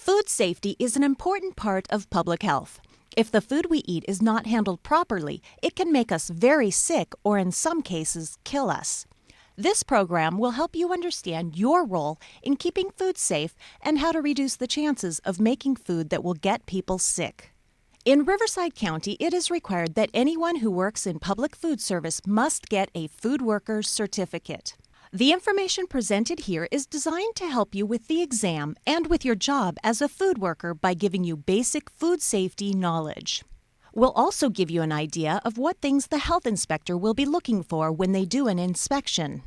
Food safety is an important part of public health. If the food we eat is not handled properly, it can make us very sick or in some cases kill us. This program will help you understand your role in keeping food safe and how to reduce the chances of making food that will get people sick. In Riverside County, it is required that anyone who works in public food service must get a food worker's certificate. The information presented here is designed to help you with the exam and with your job as a food worker by giving you basic food safety knowledge. We'll also give you an idea of what things the health inspector will be looking for when they do an inspection.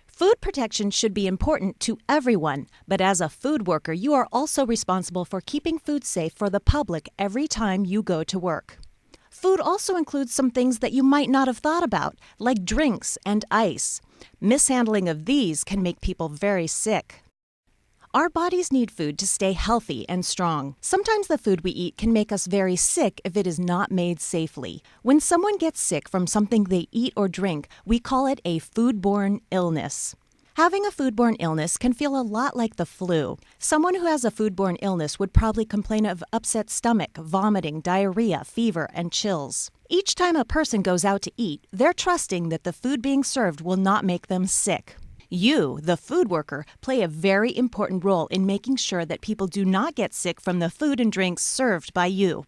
Food protection should be important to everyone, but as a food worker, you are also responsible for keeping food safe for the public every time you go to work. Food also includes some things that you might not have thought about, like drinks and ice. Mishandling of these can make people very sick. Our bodies need food to stay healthy and strong. Sometimes the food we eat can make us very sick if it is not made safely. When someone gets sick from something they eat or drink, we call it a foodborne illness. Having a foodborne illness can feel a lot like the flu. Someone who has a foodborne illness would probably complain of upset stomach, vomiting, diarrhea, fever, and chills. Each time a person goes out to eat, they're trusting that the food being served will not make them sick. You, the food worker, play a very important role in making sure that people do not get sick from the food and drinks served by you.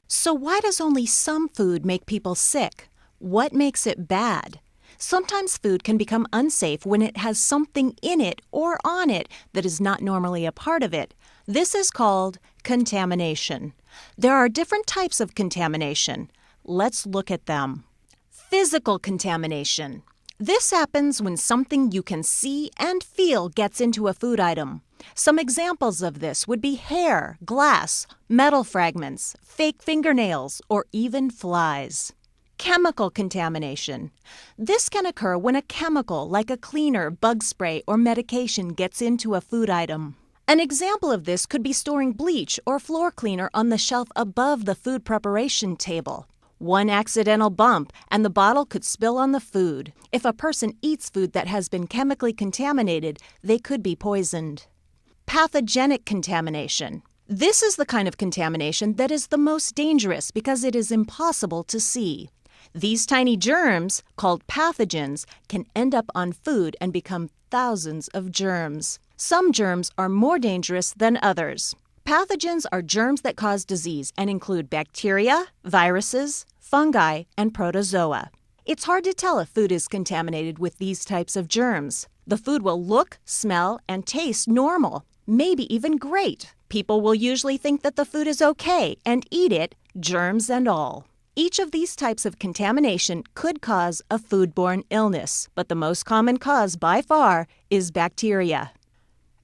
So why does only some food make people sick? What makes it bad? Sometimes food can become unsafe when it has something in it or on it that is not normally a part of it. This is called contamination. There are different types of contamination. Let's look at them. Physical contamination. This happens when something you can see and feel gets into a food item. Some examples of this would be hair, glass, metal fragments, fake fingernails, or even flies. Chemical contamination. This can occur when a chemical like a cleaner, bug spray, or medication gets into a food item. An example of this could be storing bleach or floor cleaner on the shelf above the food preparation table. One accidental bump and the bottle could spill on the food. If a person eats food that has been chemically contaminated, they could be poisoned. Pathogenic contamination. This is the kind of contamination that is the most dangerous because it is impossible to see. These tiny germs, called pathogens, can end up on food and become thousands of germs. Some germs are more dangerous than others. Pathogens are germs that cause disease and include bacteria, viruses, fungi, and protozoa. It's hard to tell if food is contaminated with these types of germs. The food will look, smell, and taste normal, maybe even great. People will usually think that the food is okay and eat it, germs and all. Each of these types of contamination could cause a foodborne illness, but the most common cause by far is bacteria.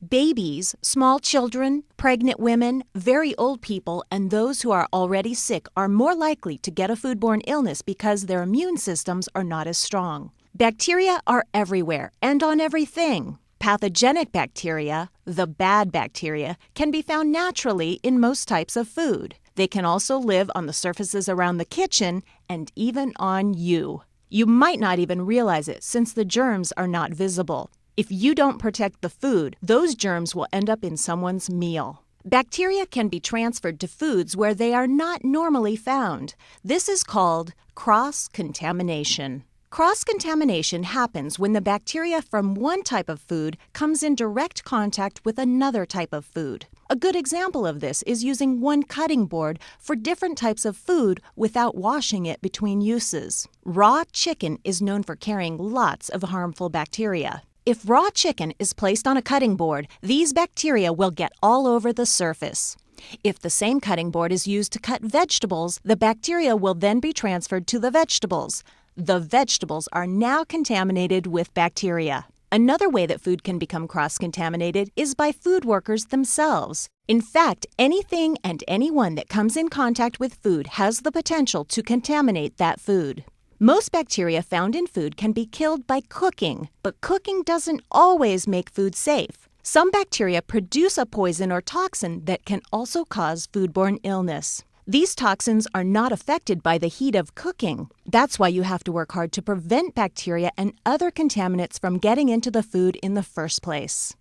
Babies, small children, pregnant women, very old people, and those who are already sick are more likely to get a foodborne illness because their immune systems are not as strong. Bacteria are everywhere and on everything. Pathogenic bacteria, the bad bacteria, can be found naturally in most types of food. They can also live on the surfaces around the kitchen and even on you. You might not even realize it since the germs are not visible. If you don't protect the food, those germs will end up in someone's meal. Bacteria can be transferred to foods where they are not normally found. This is called cross-contamination. Cross-contamination happens when the bacteria from one type of food comes in direct contact with another type of food. A good example of this is using one cutting board for different types of food without washing it between uses. Raw chicken is known for carrying lots of harmful bacteria. If raw chicken is placed on a cutting board, these bacteria will get all over the surface. If the same cutting board is used to cut vegetables, the bacteria will then be transferred to the vegetables. The vegetables are now contaminated with bacteria. Another way that food can become cross-contaminated is by food workers themselves. In fact, anything and anyone that comes in contact with food has the potential to contaminate that food. Most bacteria found in food can be killed by cooking, but cooking doesn't always make food safe. Some bacteria produce a poison or toxin that can also cause foodborne illness. These toxins are not affected by the heat of cooking. That's why you have to work hard to prevent bacteria and other contaminants from getting into the food in the first place.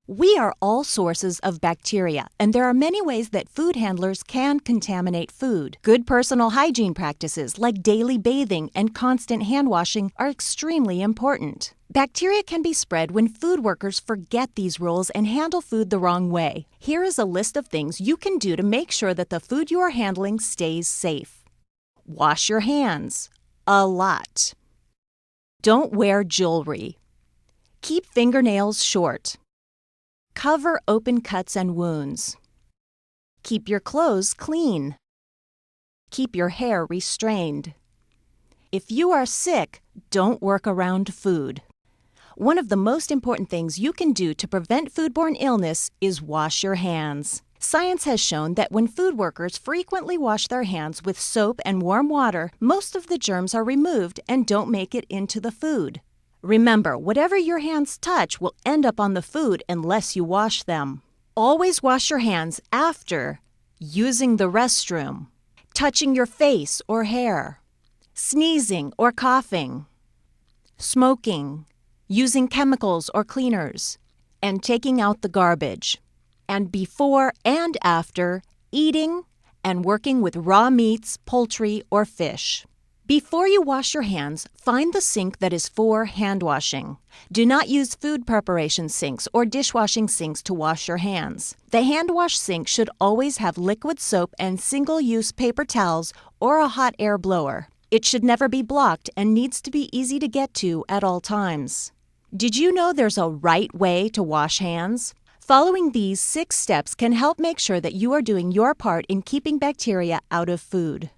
We are all sources of bacteria, and there are many ways that food handlers can contaminate food. Good personal hygiene practices like daily bathing and constant hand washing are extremely important. Bacteria can be spread when food workers forget these rules and handle food the wrong way. Here is a list of things you can do to make sure that the food you are handling stays safe. Wash your hands. A lot. Don't wear jewelry. Keep fingernails short. Cover open cuts and wounds. Keep your clothes clean. Keep your hair restrained. If you are sick, don't work around food. One of the most important things you can do to prevent foodborne illness is wash your hands. Science has shown that when food workers frequently wash their hands with soap and warm water, most of the germs are removed and don't make it into the food. Remember, whatever your hands touch will end up on the food unless you wash them. Always wash your hands after using the restroom, touching your face or hair, sneezing or coughing, smoking, using chemicals or cleaners, and taking out the garbage. And before and after eating and working with raw meats, poultry, or fish. Before you wash your hands, find the sink that is for hand washing. Do not use food preparation sinks or dishwashing sinks to wash your hands. The hand wash sink should always have liquid soap and single-use paper towels or a hot air blower. It should never be blocked and needs to be easy to get to at all times. Did you know there's a right way to wash hands? Following these 6 steps can help make sure that you are doing your part in keeping bacteria out of food.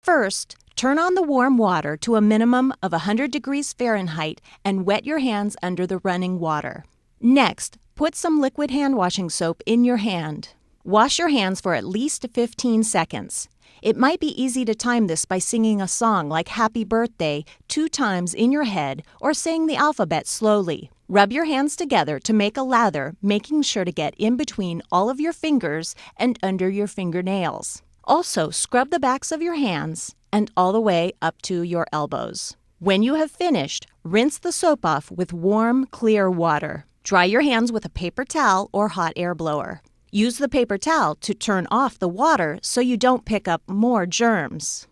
First, turn on the warm water to a minimum of 100 degrees Fahrenheit and wet your hands under the running water. Next, put some liquid hand washing soap in your hand. Wash your hands for at least 15 seconds. It might be easy to time this by singing a song like Happy Birthday 2 times in your head or saying the alphabet slowly. Rub your hands together to make a lather, making sure to get in between all of your fingers and under your fingernails. Also, scrub the backs of your hands and all the way up to your elbows. When you have finished, rinse the soap off with warm, clear water. Dry your hands with a paper towel or hot air blower. Use the paper towel to turn off the water so you don't pick up more germs.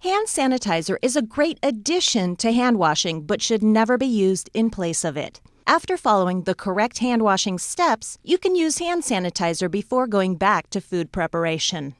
Hand sanitizer is a great addition to hand washing but should never be used in place of it. After following the correct hand washing steps, you can use hand sanitizer before going back to food preparation.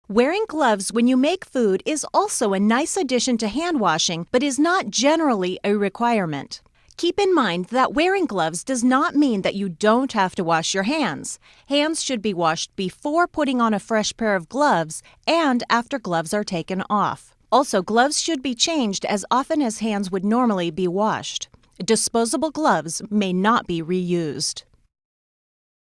Wearing gloves when you make food is also a nice addition to hand washing but is not generally a requirement. Keep in mind that wearing gloves does not mean that you don't have to wash your hands. Hands should be washed before putting on a fresh pair of gloves and after gloves are taken off. Also, gloves should be changed as often as hands would normally be washed. Disposable gloves may not be reused.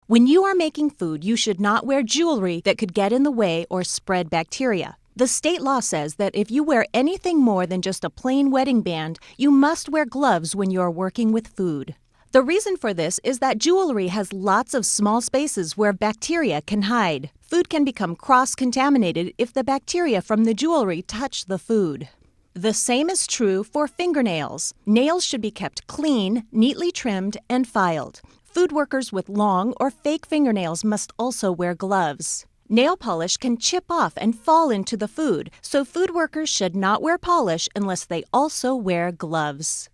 When you are making food, you should not wear jewelry that could get in the way or spread bacteria. The state law says that if you wear anything more than just a plain wedding band, you must wear gloves when you are working with food. The reason for this is that jewelry has lots of small spaces where bacteria can hide. Food can become cross-contaminated if the bacteria from the jewelry touch the food. The same is true for fingernails. Nails should be kept clean, neatly trimmed, and filed. Food workers with long or fake fingernails must also wear gloves. Nail polish can chip off and fall into the food, so food workers should not wear polish unless they also wear gloves.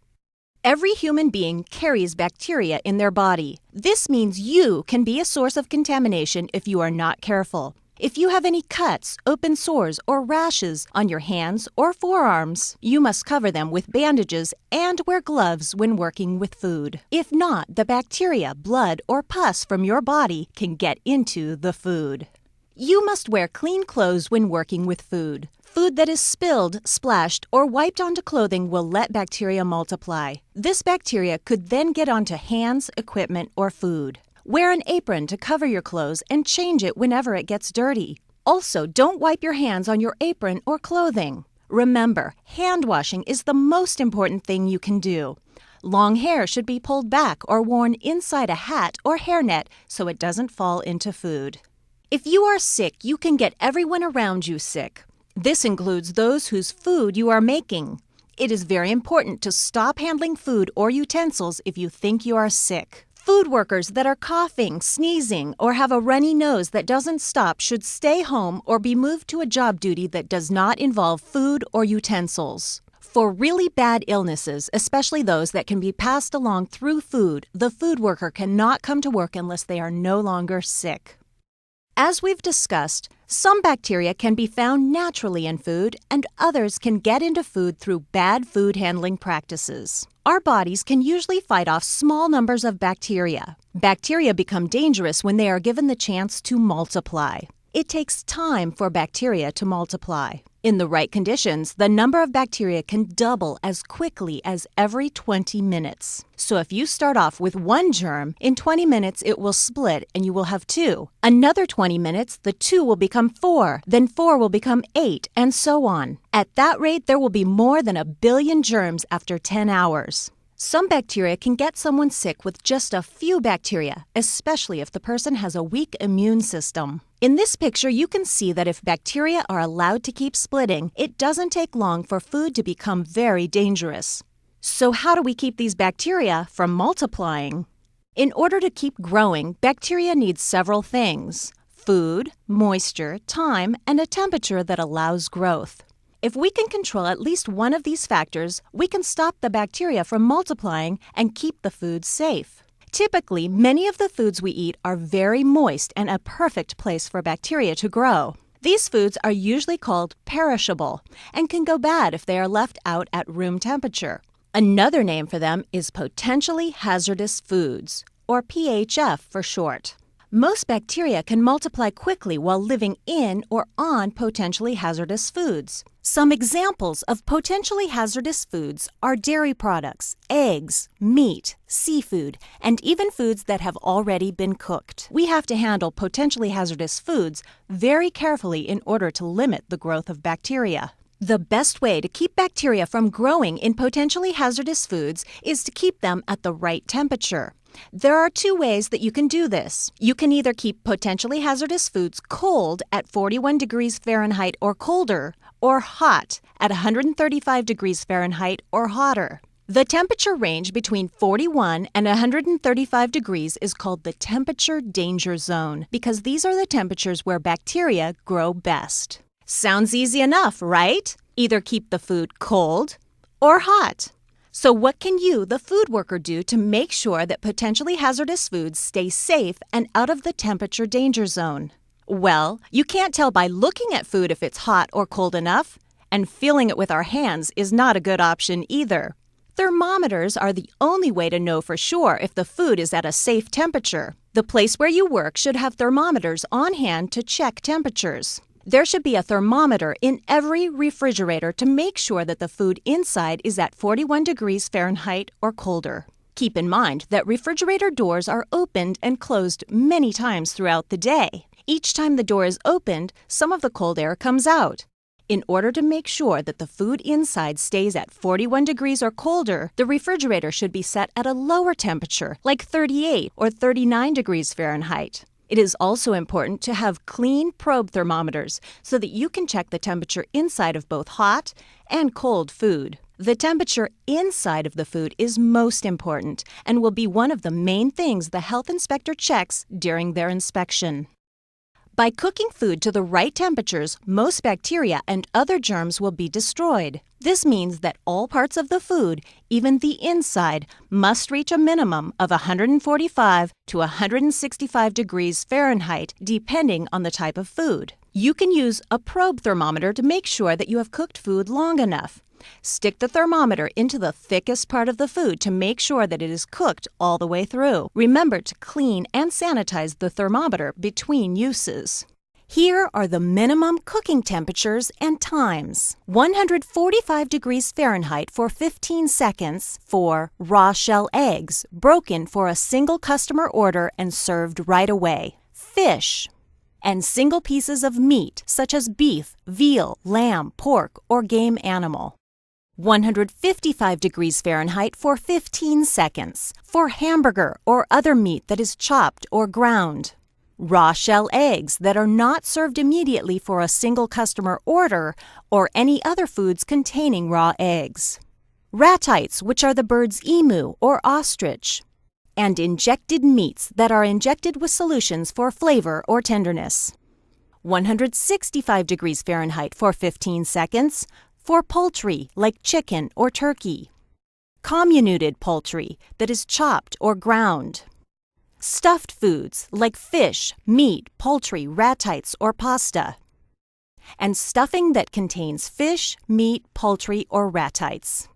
Every human being carries bacteria in their body. This means you can be a source of contamination if you are not careful. If you have any cuts, open sores, or rashes on your hands or forearms, you must cover them with bandages and wear gloves when working with food. If not, the bacteria, blood, or pus from your body can get into the food. You must wear clean clothes when working with food. Food that is spilled, splashed, or wiped onto clothing will let bacteria multiply. This bacteria could then get onto hands, equipment, or food. Wear an apron to cover your clothes and change it whenever it gets dirty. Also, don't wipe your hands on your apron or clothing. Remember, hand washing is the most important thing you can do. Long hair should be pulled back or worn inside a hat or hairnet so it doesn't fall into food. If you are sick, you can get everyone around you sick. This includes those whose food you are making. It is very important to stop handling food or utensils if you think you are sick. Food workers that are coughing, sneezing, or have a runny nose that doesn't stop should stay home or be moved to a job duty that does not involve food or utensils. For really bad illnesses, especially those that can be passed along through food, the food worker cannot come to work unless they are no longer sick. As we've discussed, some bacteria can be found naturally in food, and others can get into food through bad food handling practices. Our bodies can usually fight off small numbers of bacteria. Bacteria become dangerous when they are given the chance to multiply. It takes time for bacteria to multiply. In the right conditions, the number of bacteria can double as quickly as every 20 minutes. So if you start off with one germ, in 20 minutes it will split and you will have 2. Another 20 minutes, the 2 will become 4, then 4 will become 8, and so on. At that rate, there will be more than 1 billion germs after 10 hours. Some bacteria can get someone sick with just a few bacteria, especially if the person has a weak immune system. In this picture, you can see that if bacteria are allowed to keep splitting, it doesn't take long for food to become very dangerous. So how do we keep these bacteria from multiplying? In order to keep growing, bacteria need several things: food, moisture, time, and a temperature that allows growth. If we can control at least one of these factors, we can stop the bacteria from multiplying and keep the food safe. Typically, many of the foods we eat are very moist and a perfect place for bacteria to grow. These foods are usually called perishable and can go bad if they are left out at room temperature. Another name for them is potentially hazardous foods, or PHF for short. Most bacteria can multiply quickly while living in or on potentially hazardous foods. Some examples of potentially hazardous foods are dairy products, eggs, meat, seafood, and even foods that have already been cooked. We have to handle potentially hazardous foods very carefully in order to limit the growth of bacteria. The best way to keep bacteria from growing in potentially hazardous foods is to keep them at the right temperature. There are 2 ways that you can do this. You can either keep potentially hazardous foods cold at 41 degrees Fahrenheit or colder, or hot at 135 degrees Fahrenheit or hotter. The temperature range between 41 and 135 degrees is called the temperature danger zone because these are the temperatures where bacteria grow best. Sounds easy enough, right? Either keep the food cold or hot. So what can you, the food worker, do to make sure that potentially hazardous foods stay safe and out of the temperature danger zone? Well, you can't tell by looking at food if it's hot or cold enough, and feeling it with our hands is not a good option either. Thermometers are the only way to know for sure if the food is at a safe temperature. The place where you work should have thermometers on hand to check temperatures. There should be a thermometer in every refrigerator to make sure that the food inside is at 41 degrees Fahrenheit or colder. Keep in mind that refrigerator doors are opened and closed many times throughout the day. Each time the door is opened, some of the cold air comes out. In order to make sure that the food inside stays at 41 degrees or colder, the refrigerator should be set at a lower temperature, like 38 or 39 degrees Fahrenheit. It is also important to have clean probe thermometers so that you can check the temperature inside of both hot and cold food. The temperature inside of the food is most important and will be one of the main things the health inspector checks during their inspection. By cooking food to the right temperatures, most bacteria and other germs will be destroyed. This means that all parts of the food, even the inside, must reach a minimum of 145 to 165 degrees Fahrenheit, depending on the type of food. You can use a probe thermometer to make sure that you have cooked food long enough. Stick the thermometer into the thickest part of the food to make sure that it is cooked all the way through. Remember to clean and sanitize the thermometer between uses. Here are the minimum cooking temperatures and times. 145 degrees Fahrenheit for 15 seconds for raw shell eggs, broken for a single customer order and served right away. Fish. And single pieces of meat, such as beef, veal, lamb, pork, or game animal. 155 degrees Fahrenheit for 15 seconds for hamburger or other meat that is chopped or ground. raw shell eggs that are not served immediately for a single customer order, or any other foods containing raw eggs. Ratites, which are the bird's emu or ostrich. And injected meats that are injected with solutions for flavor or tenderness. 165 degrees Fahrenheit for 15 seconds for poultry like chicken or turkey. Comminuted poultry that is chopped or ground. Stuffed foods like fish, meat, poultry, ratites, or pasta. And stuffing that contains fish, meat, poultry, or ratites.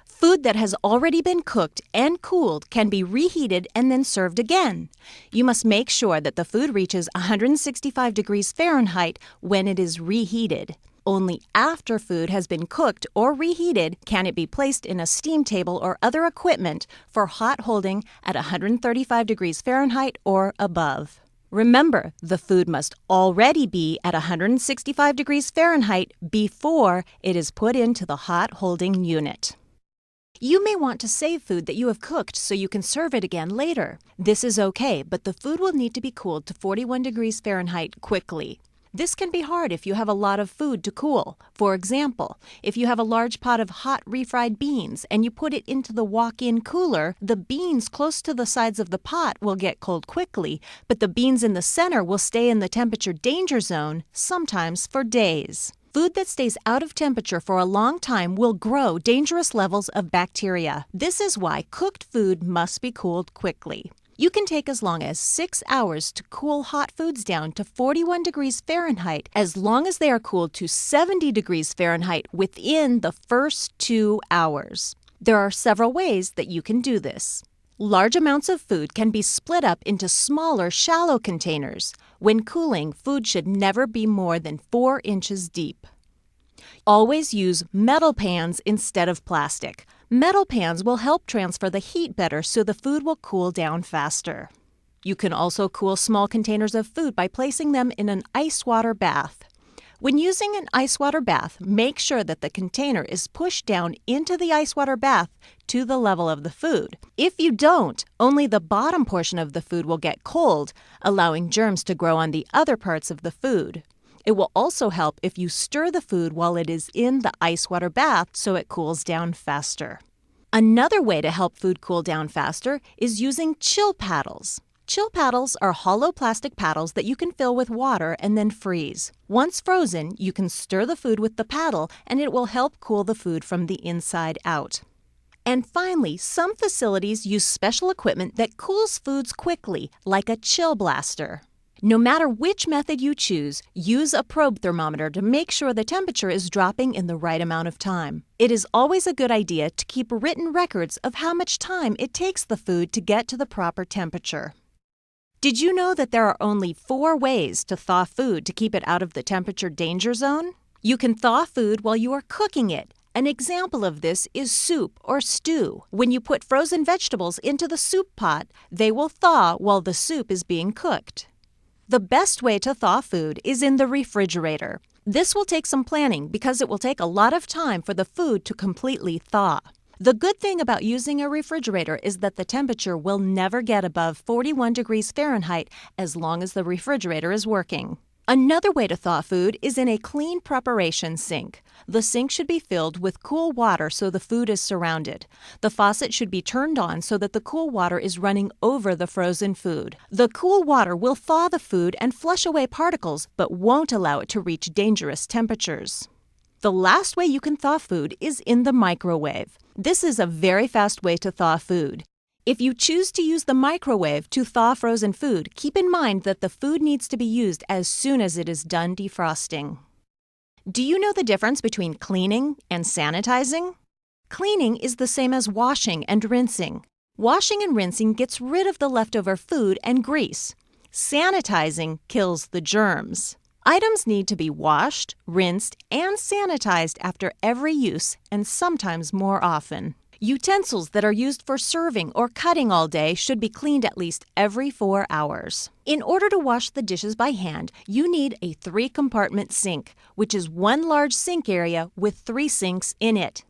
Food that has already been cooked and cooled can be reheated and then served again. You must make sure that the food reaches 165 degrees Fahrenheit when it is reheated. Only after food has been cooked or reheated can it be placed in a steam table or other equipment for hot holding at 135 degrees Fahrenheit or above. Remember, the food must already be at 165 degrees Fahrenheit before it is put into the hot holding unit. You may want to save food that you have cooked so you can serve it again later. This is okay, but the food will need to be cooled to 41 degrees Fahrenheit quickly. This can be hard if you have a lot of food to cool. For example, if you have a large pot of hot refried beans and you put it into the walk-in cooler, the beans close to the sides of the pot will get cold quickly, but the beans in the center will stay in the temperature danger zone, sometimes for days. Food that stays out of temperature for a long time will grow dangerous levels of bacteria. This is why cooked food must be cooled quickly. You can take as long as 6 hours to cool hot foods down to 41 degrees Fahrenheit as long as they are cooled to 70 degrees Fahrenheit within the first 2 hours. There are several ways that you can do this. Large amounts of food can be split up into smaller, shallow containers. When cooling, food should never be more than 4 inches deep. Always use metal pans instead of plastic. Metal pans will help transfer the heat better so the food will cool down faster. You can also cool small containers of food by placing them in an ice water bath. When using an ice water bath, make sure that the container is pushed down into the ice water bath to the level of the food. If you don't, only the bottom portion of the food will get cold, allowing germs to grow on the other parts of the food. It will also help if you stir the food while it is in the ice water bath so it cools down faster. Another way to help food cool down faster is using chill paddles. Chill paddles are hollow plastic paddles that you can fill with water and then freeze. Once frozen, you can stir the food with the paddle and it will help cool the food from the inside out. And finally, some facilities use special equipment that cools foods quickly, like a chill blaster. No matter which method you choose, use a probe thermometer to make sure the temperature is dropping in the right amount of time. It is always a good idea to keep written records of how much time it takes the food to get to the proper temperature. Did you know that there are only 4 ways to thaw food to keep it out of the temperature danger zone? You can thaw food while you are cooking it. An example of this is soup or stew. When you put frozen vegetables into the soup pot, they will thaw while the soup is being cooked. The best way to thaw food is in the refrigerator. This will take some planning because it will take a lot of time for the food to completely thaw. The good thing about using a refrigerator is that the temperature will never get above 41 degrees Fahrenheit as long as the refrigerator is working. Another way to thaw food is in a clean preparation sink. The sink should be filled with cool water so the food is surrounded. The faucet should be turned on so that the cool water is running over the frozen food. The cool water will thaw the food and flush away particles, but won't allow it to reach dangerous temperatures. The last way you can thaw food is in the microwave. This is a very fast way to thaw food. If you choose to use the microwave to thaw frozen food, keep in mind that the food needs to be used as soon as it is done defrosting. Do you know the difference between cleaning and sanitizing? Cleaning is the same as washing and rinsing. Washing and rinsing gets rid of the leftover food and grease. Sanitizing kills the germs. Items need to be washed, rinsed, and sanitized after every use and sometimes more often. Utensils that are used for serving or cutting all day should be cleaned at least every 4 hours. In order to wash the dishes by hand, you need a 3-compartment sink, which is one large sink area with 3 sinks in it.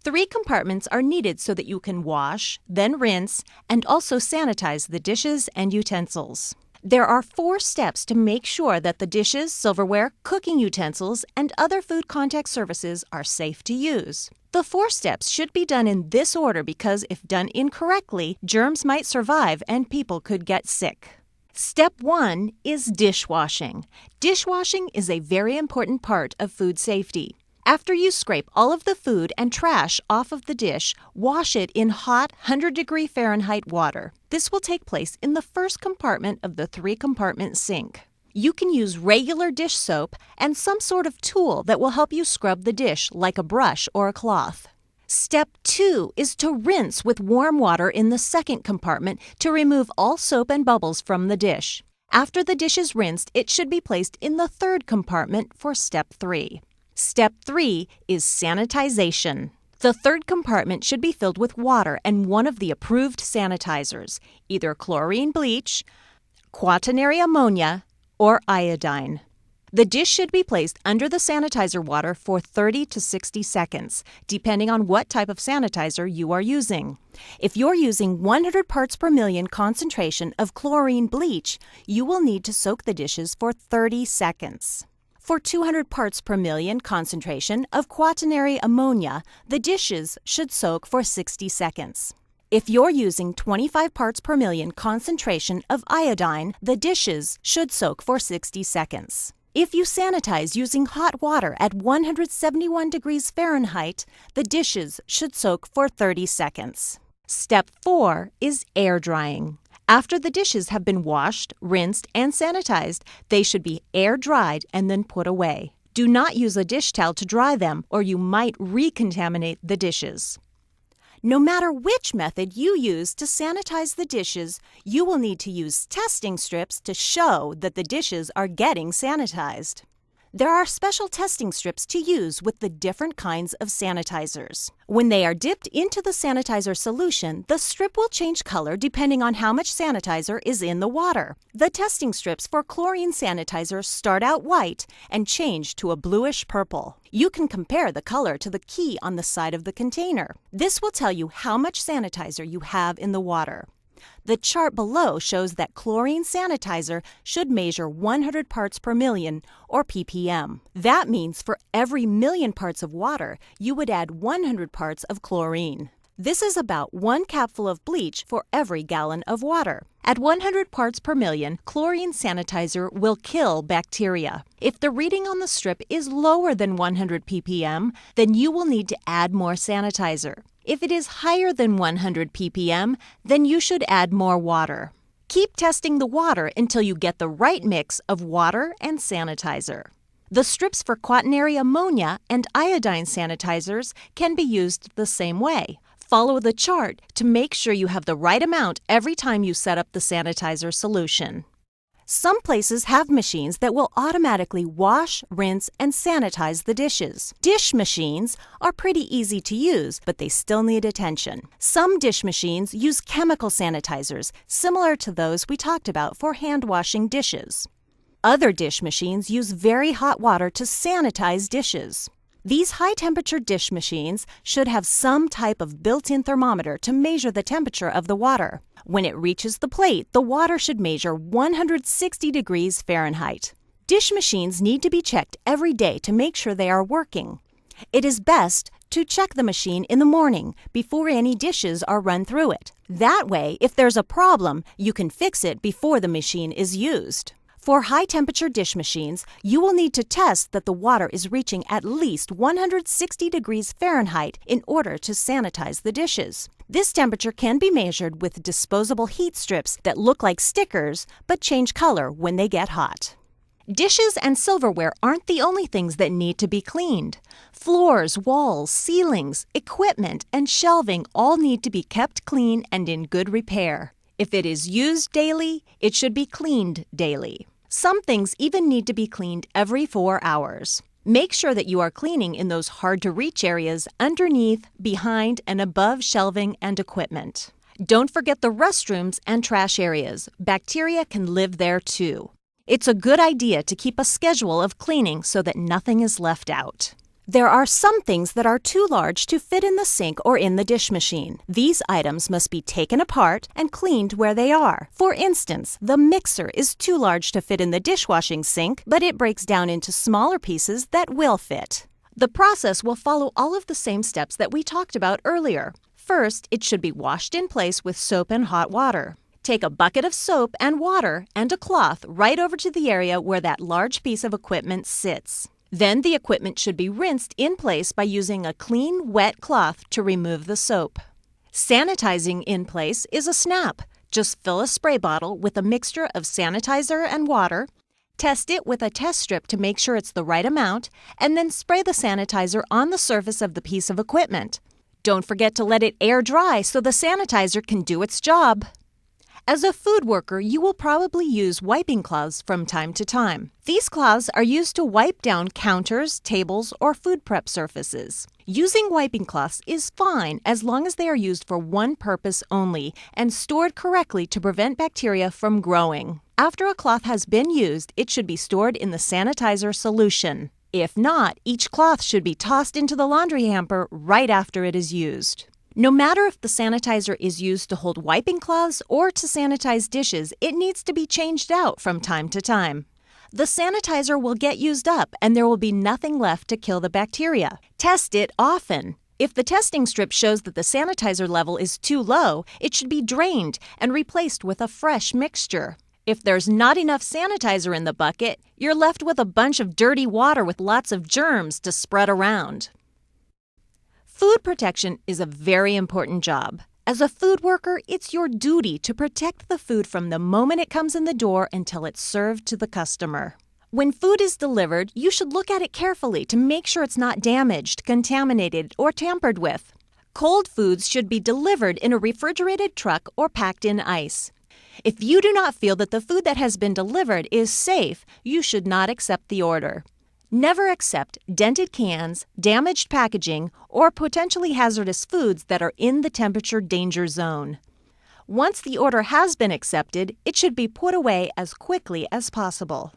3 compartments are needed so that you can wash, then rinse, and also sanitize the dishes and utensils. There are 4 steps to make sure that the dishes, silverware, cooking utensils, and other food contact surfaces are safe to use. The 4 steps should be done in this order because if done incorrectly, germs might survive and people could get sick. Step 1 is dishwashing. Dishwashing is a very important part of food safety. After you scrape all of the food and trash off of the dish, wash it in hot 100-degree Fahrenheit water. This will take place in the first compartment of the 3-compartment sink. You can use regular dish soap and some sort of tool that will help you scrub the dish like a brush or a cloth. Step 2 is to rinse with warm water in the 2nd compartment to remove all soap and bubbles from the dish. After the dish is rinsed, it should be placed in the 3rd compartment for Step 3. Step 3 is sanitization. The 3rd compartment should be filled with water and one of the approved sanitizers, either chlorine bleach, quaternary ammonia, or iodine. The dish should be placed under the sanitizer water for 30 to 60 seconds, depending on what type of sanitizer you are using. If you're using 100 parts per million concentration of chlorine bleach, you will need to soak the dishes for 30 seconds. For 200 parts per million concentration of quaternary ammonia, the dishes should soak for 60 seconds. If you're using 25 parts per million concentration of iodine, the dishes should soak for 60 seconds. If you sanitize using hot water at 171 degrees Fahrenheit, the dishes should soak for 30 seconds. Step 4 is air drying. After the dishes have been washed, rinsed, and sanitized, they should be air dried and then put away. Do not use a dish towel to dry them or you might recontaminate the dishes. No matter which method you use to sanitize the dishes, you will need to use testing strips to show that the dishes are getting sanitized. There are special testing strips to use with the different kinds of sanitizers. When they are dipped into the sanitizer solution, the strip will change color depending on how much sanitizer is in the water. The testing strips for chlorine sanitizer start out white and change to a bluish purple. You can compare the color to the key on the side of the container. This will tell you how much sanitizer you have in the water. The chart below shows that chlorine sanitizer should measure 100 parts per million, or ppm. That means for every million parts of water, you would add 100 parts of chlorine. This is about 1 capful of bleach for every gallon of water. At 100 parts per million, chlorine sanitizer will kill bacteria. If the reading on the strip is lower than 100 ppm, then you will need to add more sanitizer. If it is higher than 100 ppm, then you should add more water. Keep testing the water until you get the right mix of water and sanitizer. The strips for quaternary ammonia and iodine sanitizers can be used the same way. Follow the chart to make sure you have the right amount every time you set up the sanitizer solution. Some places have machines that will automatically wash, rinse, and sanitize the dishes. Dish machines are pretty easy to use, but they still need attention. Some dish machines use chemical sanitizers, similar to those we talked about for hand washing dishes. Other dish machines use very hot water to sanitize dishes. These high-temperature dish machines should have some type of built-in thermometer to measure the temperature of the water. When it reaches the plate, the water should measure 160 degrees Fahrenheit. Dish machines need to be checked every day to make sure they are working. It is best to check the machine in the morning before any dishes are run through it. That way, if there's a problem, you can fix it before the machine is used. For high-temperature dish machines, you will need to test that the water is reaching at least 160 degrees Fahrenheit in order to sanitize the dishes. This temperature can be measured with disposable heat strips that look like stickers but change color when they get hot. Dishes and silverware aren't the only things that need to be cleaned. Floors, walls, ceilings, equipment, and shelving all need to be kept clean and in good repair. If it is used daily, it should be cleaned daily. Some things even need to be cleaned every 4 hours. Make sure that you are cleaning in those hard-to-reach areas underneath, behind, and above shelving and equipment. Don't forget the restrooms and trash areas. Bacteria can live there too. It's a good idea to keep a schedule of cleaning so that nothing is left out. There are some things that are too large to fit in the sink or in the dish machine. These items must be taken apart and cleaned where they are. For instance, the mixer is too large to fit in the dishwashing sink, but it breaks down into smaller pieces that will fit. The process will follow all of the same steps that we talked about earlier. First, it should be washed in place with soap and hot water. Take a bucket of soap and water and a cloth right over to the area where that large piece of equipment sits. Then the equipment should be rinsed in place by using a clean, wet cloth to remove the soap. Sanitizing in place is a snap. Just fill a spray bottle with a mixture of sanitizer and water, test it with a test strip to make sure it's the right amount, and then spray the sanitizer on the surface of the piece of equipment. Don't forget to let it air dry so the sanitizer can do its job. As a food worker, you will probably use wiping cloths from time to time. These cloths are used to wipe down counters, tables, or food prep surfaces. Using wiping cloths is fine as long as they are used for one purpose only and stored correctly to prevent bacteria from growing. After a cloth has been used, it should be stored in the sanitizer solution. If not, each cloth should be tossed into the laundry hamper right after it is used. No matter if the sanitizer is used to hold wiping cloths or to sanitize dishes, it needs to be changed out from time to time. The sanitizer will get used up and there will be nothing left to kill the bacteria. Test it often. If the testing strip shows that the sanitizer level is too low, it should be drained and replaced with a fresh mixture. If there's not enough sanitizer in the bucket, you're left with a bunch of dirty water with lots of germs to spread around. Food protection is a very important job. As a food worker, it's your duty to protect the food from the moment it comes in the door until it's served to the customer. When food is delivered, you should look at it carefully to make sure it's not damaged, contaminated, or tampered with. Cold foods should be delivered in a refrigerated truck or packed in ice. If you do not feel that the food that has been delivered is safe, you should not accept the order. Never accept dented cans, damaged packaging, or potentially hazardous foods that are in the temperature danger zone. Once the order has been accepted, it should be put away as quickly as possible.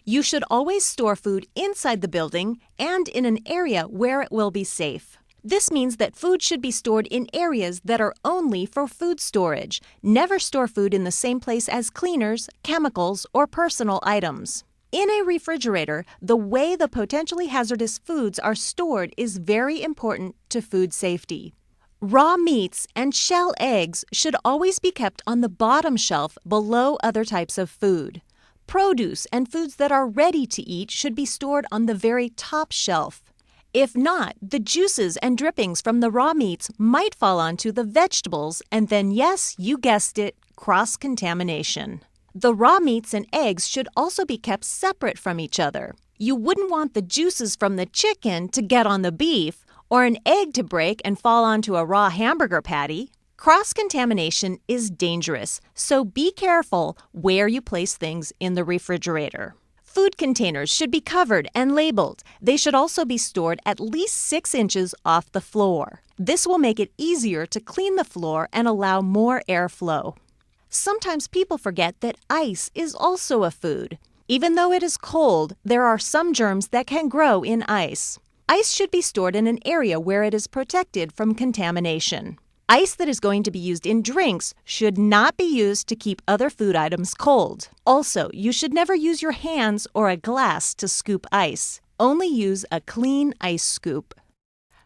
You should always store food inside the building and in an area where it will be safe. This means that food should be stored in areas that are only for food storage. Never store food in the same place as cleaners, chemicals, or personal items. In a refrigerator, the way the potentially hazardous foods are stored is very important to food safety. Raw meats and shell eggs should always be kept on the bottom shelf below other types of food. Produce and foods that are ready to eat should be stored on the very top shelf. If not, the juices and drippings from the raw meats might fall onto the vegetables, and then, yes, you guessed it, cross-contamination. The raw meats and eggs should also be kept separate from each other. You wouldn't want the juices from the chicken to get on the beef, or an egg to break and fall onto a raw hamburger patty. Cross-contamination is dangerous, so be careful where you place things in the refrigerator. Food containers should be covered and labeled. They should also be stored at least 6 inches off the floor. This will make it easier to clean the floor and allow more airflow. Sometimes people forget that ice is also a food. Even though it is cold, there are some germs that can grow in ice. Ice should be stored in an area where it is protected from contamination. Ice that is going to be used in drinks should not be used to keep other food items cold. Also, you should never use your hands or a glass to scoop ice. Only use a clean ice scoop.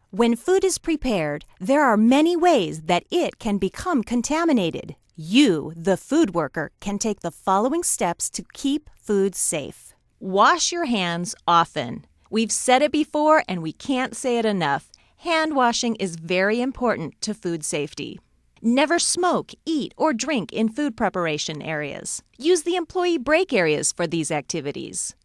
When food is prepared, there are many ways that it can become contaminated. You, the food worker, can take the following steps to keep food safe. Wash your hands often. We've said it before and we can't say it enough. Hand washing is very important to food safety. Never smoke, eat, or drink in food preparation areas. Use the employee break areas for these activities.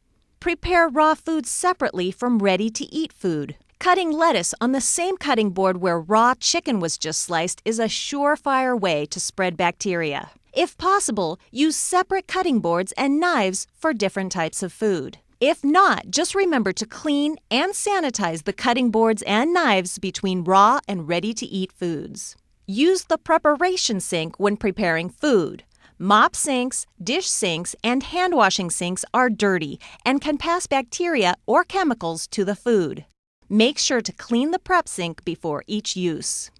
Prepare raw foods separately from ready-to-eat food. Cutting lettuce on the same cutting board where raw chicken was just sliced is a surefire way to spread bacteria. If possible, use separate cutting boards and knives for different types of food. If not, just remember to clean and sanitize the cutting boards and knives between raw and ready-to-eat foods. Use the preparation sink when preparing food. Mop sinks, dish sinks, and hand washing sinks are dirty and can pass bacteria or chemicals to the food. Make sure to clean the prep sink before each use.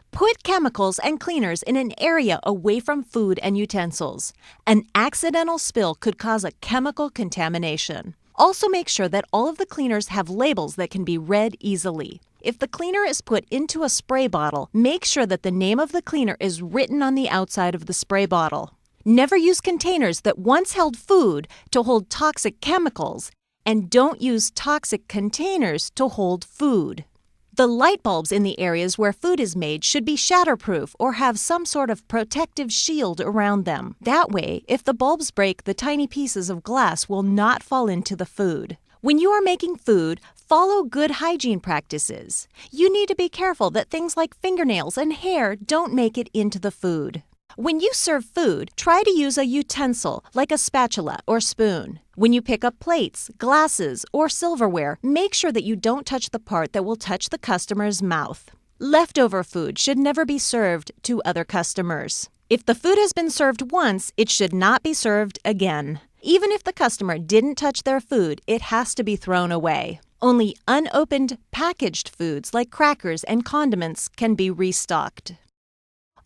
Put chemicals and cleaners in an area away from food and utensils. An accidental spill could cause a chemical contamination. Also make sure that all of the cleaners have labels that can be read easily. If the cleaner is put into a spray bottle, make sure that the name of the cleaner is written on the outside of the spray bottle. Never use containers that once held food to hold toxic chemicals, and don't use toxic containers to hold food. The light bulbs in the areas where food is made should be shatterproof or have some sort of protective shield around them. That way, if the bulbs break, the tiny pieces of glass will not fall into the food. When you are making food, follow good hygiene practices. You need to be careful that things like fingernails and hair don't make it into the food. When you serve food, try to use a utensil like a spatula or spoon. When you pick up plates, glasses, or silverware, make sure that you don't touch the part that will touch the customer's mouth. Leftover food should never be served to other customers. If the food has been served once, it should not be served again. Even if the customer didn't touch their food, it has to be thrown away. Only unopened, packaged foods like crackers and condiments can be restocked.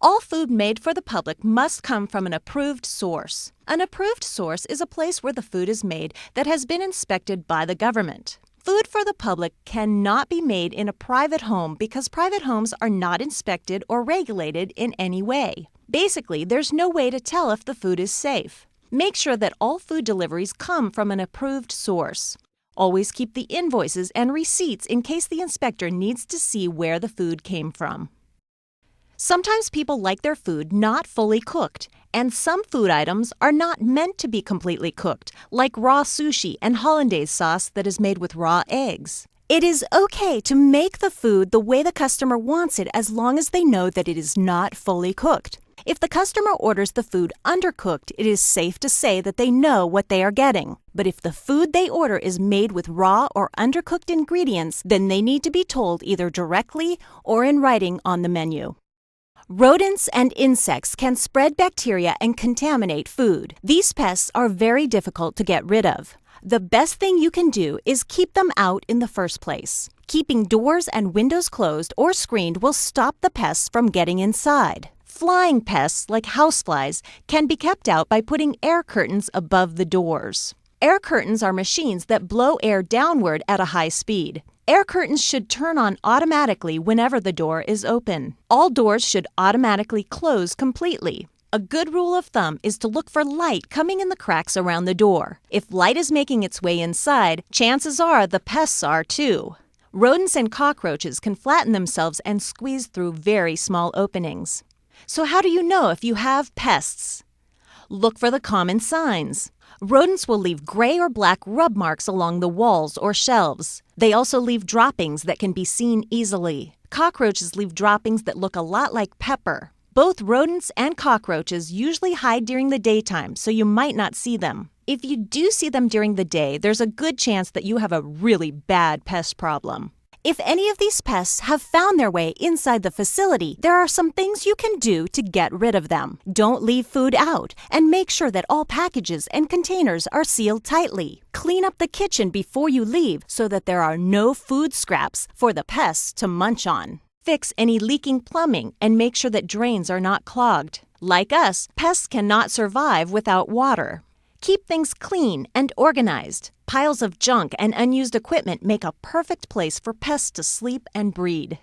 All food made for the public must come from an approved source. An approved source is a place where the food is made that has been inspected by the government. Food for the public cannot be made in a private home because private homes are not inspected or regulated in any way. Basically, there's no way to tell if the food is safe. Make sure that all food deliveries come from an approved source. Always keep the invoices and receipts in case the inspector needs to see where the food came from. Sometimes people like their food not fully cooked, and some food items are not meant to be completely cooked, like raw sushi and hollandaise sauce that is made with raw eggs. It is okay to make the food the way the customer wants it as long as they know that it is not fully cooked. If the customer orders the food undercooked, it is safe to say that they know what they are getting. But if the food they order is made with raw or undercooked ingredients, then they need to be told either directly or in writing on the menu. Rodents and insects can spread bacteria and contaminate food. These pests are very difficult to get rid of. The best thing you can do is keep them out in the first place. Keeping doors and windows closed or screened will stop the pests from getting inside. Flying pests like houseflies can be kept out by putting air curtains above the doors. Air curtains are machines that blow air downward at a high speed. Air curtains should turn on automatically whenever the door is open. All doors should automatically close completely. A good rule of thumb is to look for light coming in the cracks around the door. If light is making its way inside, chances are the pests are too. Rodents and cockroaches can flatten themselves and squeeze through very small openings. So how do you know if you have pests? Look for the common signs. Rodents will leave gray or black rub marks along the walls or shelves. They also leave droppings that can be seen easily. Cockroaches leave droppings that look a lot like pepper. Both rodents and cockroaches usually hide during the daytime, so you might not see them. If you do see them during the day, there's a good chance that you have a really bad pest problem. If any of these pests have found their way inside the facility, there are some things you can do to get rid of them. Don't leave food out, and make sure that all packages and containers are sealed tightly. Clean up the kitchen before you leave so that there are no food scraps for the pests to munch on. Fix any leaking plumbing and make sure that drains are not clogged. Like us, pests cannot survive without water. Keep things clean and organized. Piles of junk and unused equipment make a perfect place for pests to sleep and breed.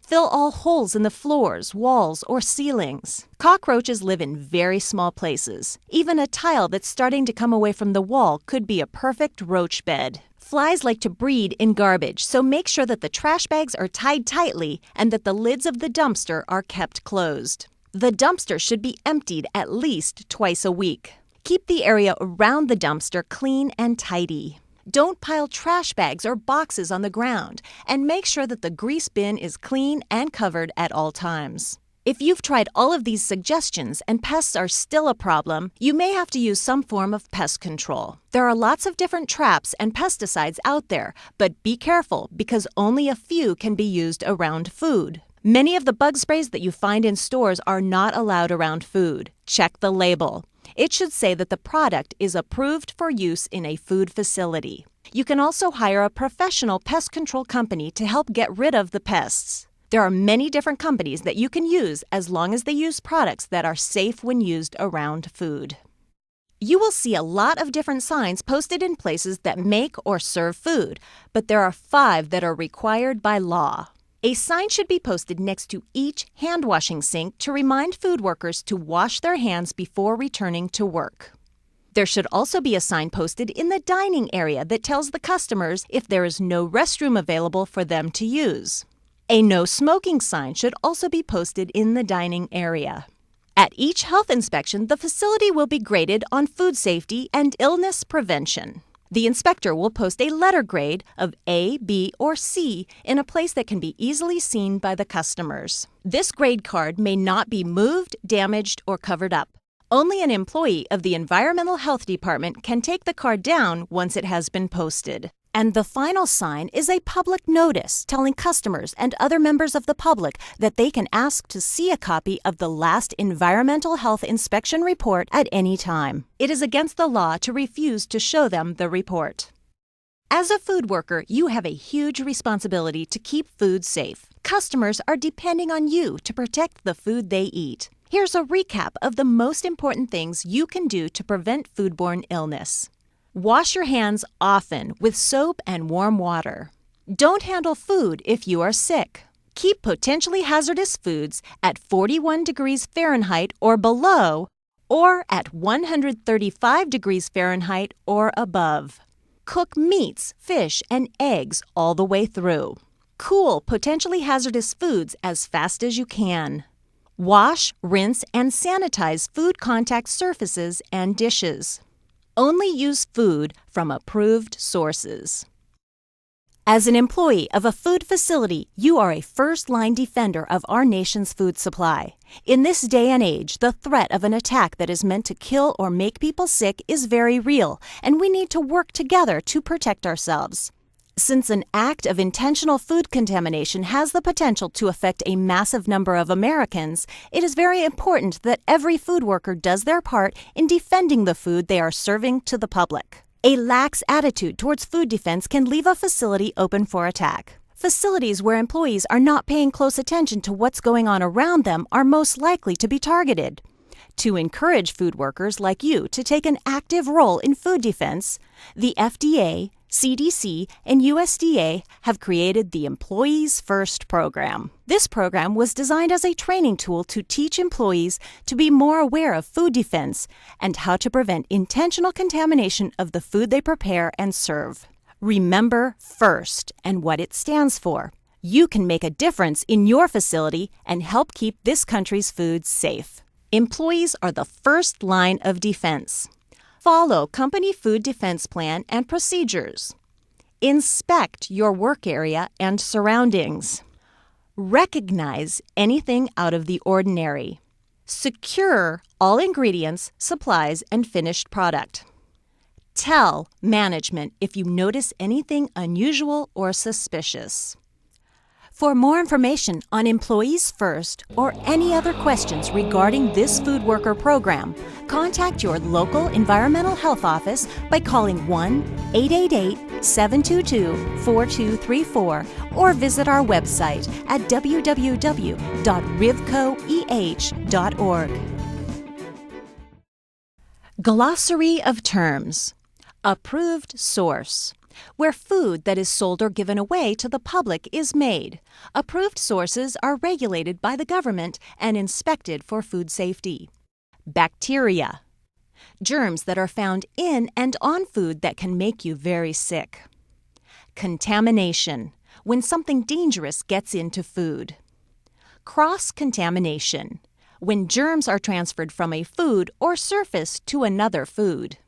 Fill all holes in the floors, walls, or ceilings. Cockroaches live in very small places. Even a tile that's starting to come away from the wall could be a perfect roach bed. Flies like to breed in garbage, so make sure that the trash bags are tied tightly and that the lids of the dumpster are kept closed. The dumpster should be emptied at least twice a week. Keep the area around the dumpster clean and tidy. Don't pile trash bags or boxes on the ground, and make sure that the grease bin is clean and covered at all times. If you've tried all of these suggestions and pests are still a problem, you may have to use some form of pest control. There are lots of different traps and pesticides out there, but be careful because only a few can be used around food. Many of the bug sprays that you find in stores are not allowed around food. Check the label. It should say that the product is approved for use in a food facility. You can also hire a professional pest control company to help get rid of the pests. There are many different companies that you can use as long as they use products that are safe when used around food. You will see a lot of different signs posted in places that make or serve food, but there are 5 that are required by law. A sign should be posted next to each hand-washing sink to remind food workers to wash their hands before returning to work. There should also be a sign posted in the dining area that tells the customers if there is no restroom available for them to use. A no smoking sign should also be posted in the dining area. At each health inspection, the facility will be graded on food safety and illness prevention. The inspector will post a letter grade of A, B, or C in a place that can be easily seen by the customers. This grade card may not be moved, damaged, or covered up. Only an employee of the Environmental Health Department can take the card down once it has been posted. And the final sign is a public notice telling customers and other members of the public that they can ask to see a copy of the last environmental health inspection report at any time. It is against the law to refuse to show them the report. As a food worker, you have a huge responsibility to keep food safe. Customers are depending on you to protect the food they eat. Here's a recap of the most important things you can do to prevent foodborne illness. Wash your hands often with soap and warm water. Don't handle food if you are sick. Keep potentially hazardous foods at 41 degrees Fahrenheit or below, or at 135 degrees Fahrenheit or above. Cook meats, fish, and eggs all the way through. Cool potentially hazardous foods as fast as you can. Wash, rinse, and sanitize food contact surfaces and dishes. Only use food from approved sources. As an employee of a food facility, you are a first-line defender of our nation's food supply. In this day and age, the threat of an attack that is meant to kill or make people sick is very real, and we need to work together to protect ourselves. Since an act of intentional food contamination has the potential to affect a massive number of Americans, it is very important that every food worker does their part in defending the food they are serving to the public. A lax attitude towards food defense can leave a facility open for attack. Facilities where employees are not paying close attention to what's going on around them are most likely to be targeted. To encourage food workers like you to take an active role in food defense, the FDA, CDC, and USDA have created the Employees First program. This program was designed as a training tool to teach employees to be more aware of food defense and how to prevent intentional contamination of the food they prepare and serve. Remember FIRST and what it stands for. You can make a difference in your facility and help keep this country's food safe. Employees are the first line of defense. Follow company food defense plan and procedures. Inspect your work area and surroundings. Recognize anything out of the ordinary. Secure all ingredients, supplies, and finished product. Tell management if you notice anything unusual or suspicious. For more information on Employees First or any other questions regarding this food worker program, contact your local environmental health office by calling 1-888-722-4234 or visit our website at www.rivcoeh.org. Glossary of terms. Approved source. Where food that is sold or given away to the public is made. Approved sources are regulated by the government and inspected for food safety. Bacteria. Germs that are found in and on food that can make you very sick. Contamination. When something dangerous gets into food. Cross-contamination. When germs are transferred from a food or surface to another food.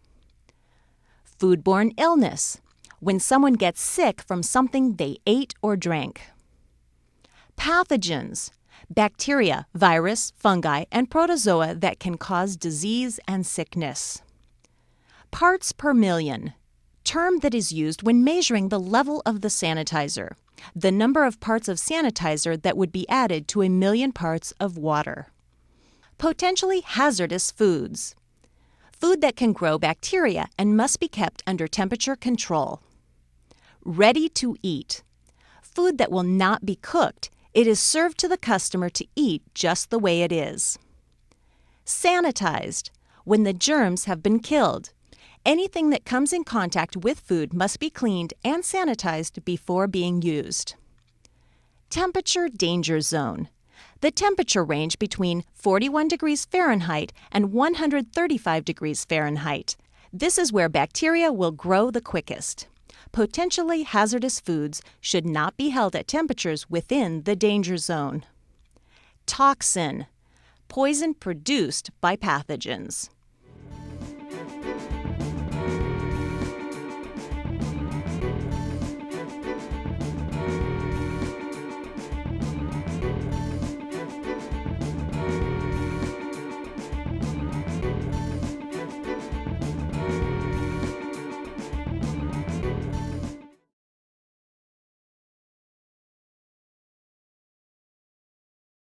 Foodborne illness. When someone gets sick from something they ate or drank. Pathogens. Bacteria, virus, fungi, and protozoa that can cause disease and sickness. Parts per million. Term that is used when measuring the level of the sanitizer. The number of parts of sanitizer that would be added to 1 million parts of water. Potentially hazardous foods. Food that can grow bacteria and must be kept under temperature control. Ready to eat. Food that will not be cooked. It is served to the customer to eat just the way it is. Sanitized. When the germs have been killed. Anything that comes in contact with food must be cleaned and sanitized before being used. Temperature danger zone. The temperature range between 41 degrees Fahrenheit and 135 degrees Fahrenheit. This is where bacteria will grow the quickest. Potentially hazardous foods should not be held at temperatures within the danger zone. Toxin. Poison produced by pathogens.